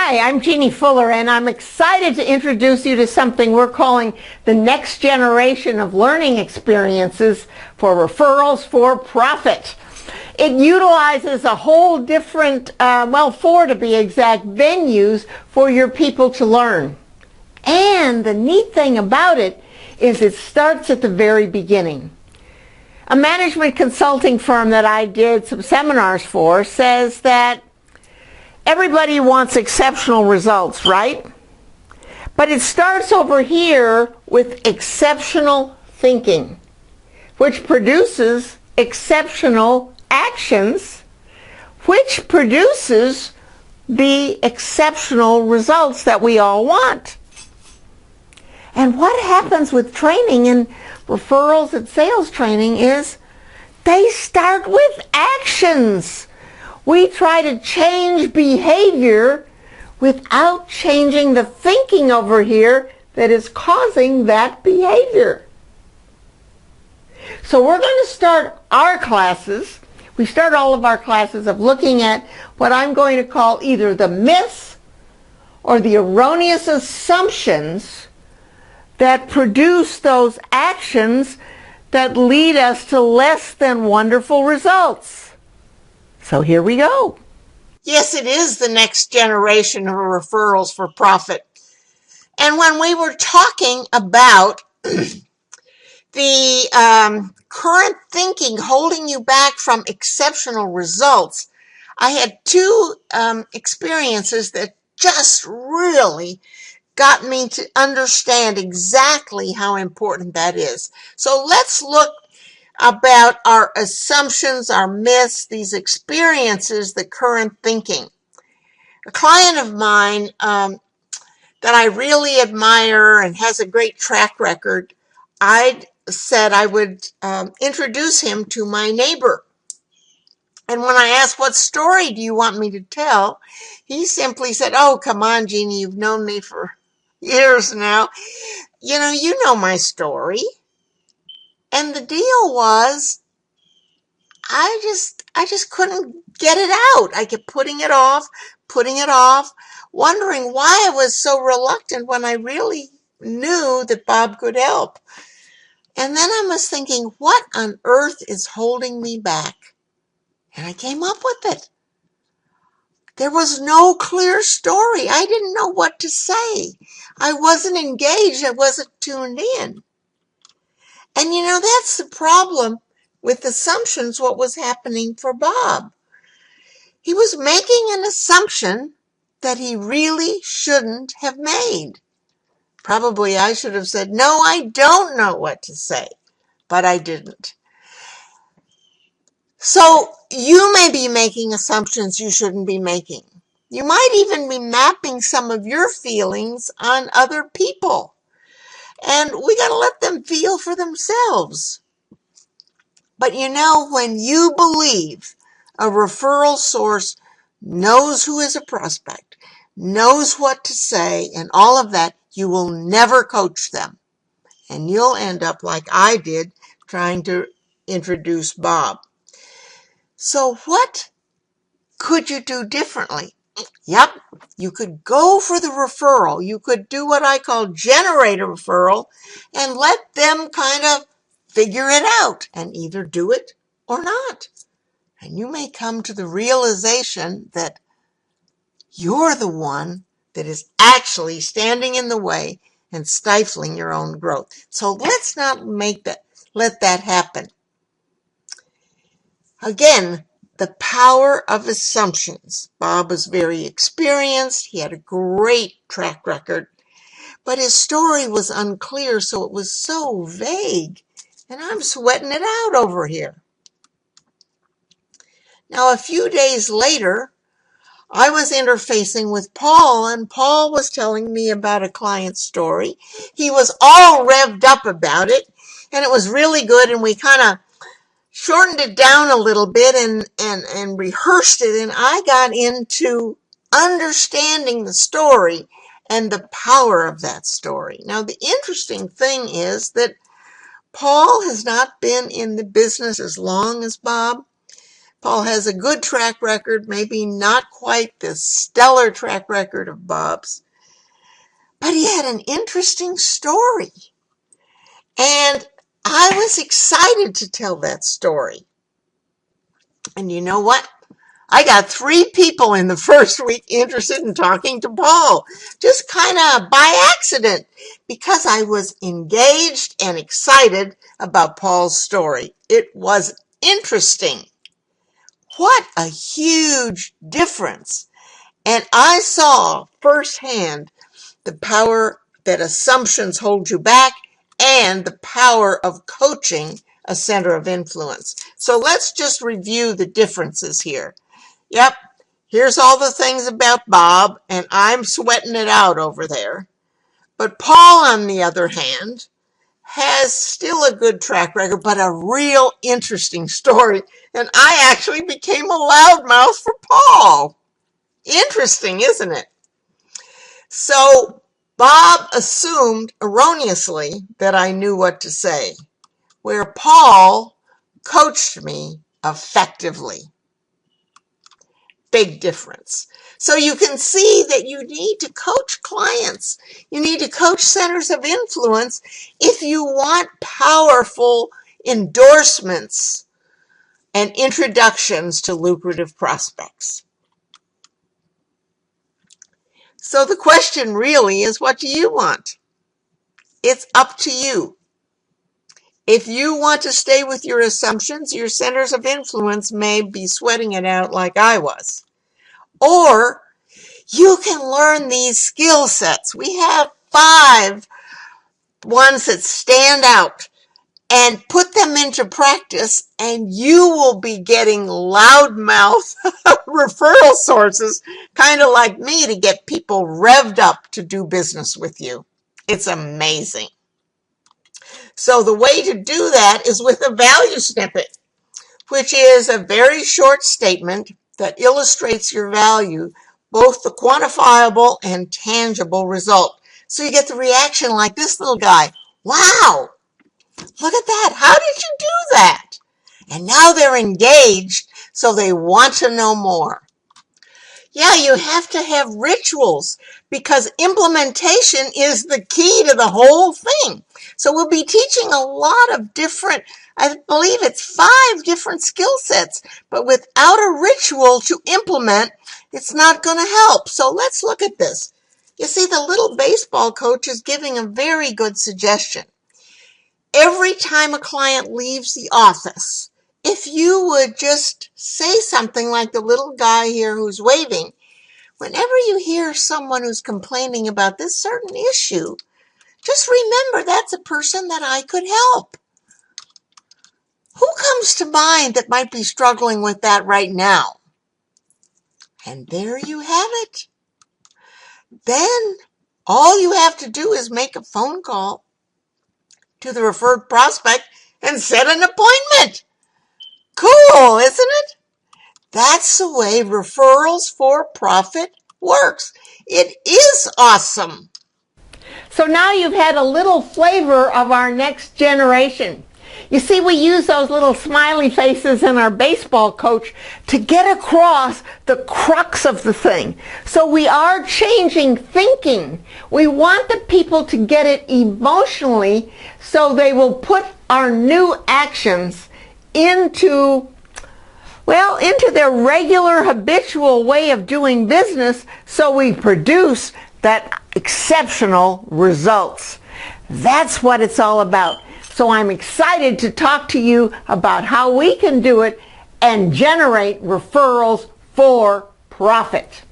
Hi, I'm Jeannie Fuller, and I'm excited to introduce you to something we're calling the next generation of learning experiences for referrals for profit. It utilizes a whole different, four to be exact, venues for your people to learn. And the neat thing about it is it starts at the very beginning. A management consulting firm that I did some seminars for says that everybody wants exceptional results, right? But it starts over here with exceptional thinking, which produces exceptional actions, which produces the exceptional results that we all want. And what happens with training and referrals and sales training is they start with actions. We try to change behavior without changing the thinking over here that is causing that behavior. So we're going to start our classes. We start all of our classes of looking at what I'm going to call either the myths or the erroneous assumptions that produce those actions that lead us to less than wonderful results. So here we go. Yes, it is the next generation of referrals for profit. And when we were talking about the current thinking holding you back from exceptional results, I had two experiences that just really got me to understand exactly how important that is. So let's look about our assumptions, our myths, these experiences, the current thinking. A client of mine that I really admire and has a great track record, I said I would introduce him to my neighbor. And when I asked, what story do you want me to tell? He simply said, oh, come on, Jeannie, you've known me for years now. You know my story. And the deal was, I just couldn't get it out. I kept putting it off, wondering why I was so reluctant when I really knew that Bob could help. And then I was thinking, what on earth is holding me back? And I came up with it. There was no clear story. I didn't know what to say. I wasn't engaged. I wasn't tuned in. And that's the problem with assumptions, what was happening for Bob. He was making an assumption that he really shouldn't have made. Probably I should have said, no, I don't know what to say, but I didn't. So you may be making assumptions you shouldn't be making. You might even be mapping some of your feelings on other people. And we got to let them feel for themselves. But when you believe a referral source knows who is a prospect, knows what to say, and all of that, you will never coach them. And you'll end up like I did, trying to introduce Bob. So what could you do differently? Yep, you could go for the referral. You could do what I call generate a referral and let them kind of figure it out and either do it or not. And you may come to the realization that you're the one that is actually standing in the way and stifling your own growth. So let's not let that happen. Again, the power of assumptions. Bob was very experienced. He had a great track record, but his story was unclear, so it was so vague, and I'm sweating it out over here. Now, a few days later, I was interfacing with Paul, and Paul was telling me about a client story. He was all revved up about it, and it was really good, and we kind of shortened it down a little bit and rehearsed it, and I got into understanding the story and the power of that story. Now, the interesting thing is that Paul has not been in the business as long as Bob, Paul has a good track record, maybe not quite the stellar track record of Bob's, but he had an interesting story. And I was excited to tell that story. And you know what? I got 3 people in the first week interested in talking to Paul, just kind of by accident, because I was engaged and excited about Paul's story. It was interesting. What a huge difference. And I saw firsthand the power that assumptions hold you back and the power of coaching a center of influence. So let's just review the differences here. Yep, here's all the things about Bob, and I'm sweating it out over there. But Paul, on the other hand, has still a good track record, but a real interesting story. And I actually became a loudmouth for Paul. Interesting, isn't it? So Bob assumed erroneously that I knew what to say, where Paul coached me effectively. Big difference. So you can see that you need to coach clients. You need to coach centers of influence if you want powerful endorsements and introductions to lucrative prospects. So the question really is, what do you want? It's up to you. If you want to stay with your assumptions, your centers of influence may be sweating it out like I was. Or you can learn these skill sets. We have 5 ones that stand out, and put them into practice, and you will be getting loudmouth referral sources, kind of like me, to get people revved up to do business with you. It's amazing. So the way to do that is with a value snippet, which is a very short statement that illustrates your value, both the quantifiable and tangible result. So you get the reaction like this little guy. Wow, look at that. How did you do that? And now they're engaged, so they want to know more. Yeah, you have to have rituals because implementation is the key to the whole thing. So we'll be teaching a lot of different, I believe it's 5 different skill sets, but without a ritual to implement, it's not going to help. So let's look at this. You see, the little baseball coach is giving a very good suggestion. Every time a client leaves the office, if you would just say something like the little guy here who's waving, whenever you hear someone who's complaining about this certain issue, just remember that's a person that I could help. Who comes to mind that might be struggling with that right now? And there you have it. Then all you have to do is make a phone call to the referred prospect and set an appointment. Cool, isn't it? That's the way Referrals for Profit works. It is awesome. So now you've had a little flavor of our next generation. You see, we use those little smiley faces in our baseball coach to get across the crux of the thing. So we are changing thinking. We want the people to get it emotionally so they will put our new actions into their regular habitual way of doing business, so we produce that exceptional results. That's what it's all about. So I'm excited to talk to you about how we can do it and generate referrals for profit.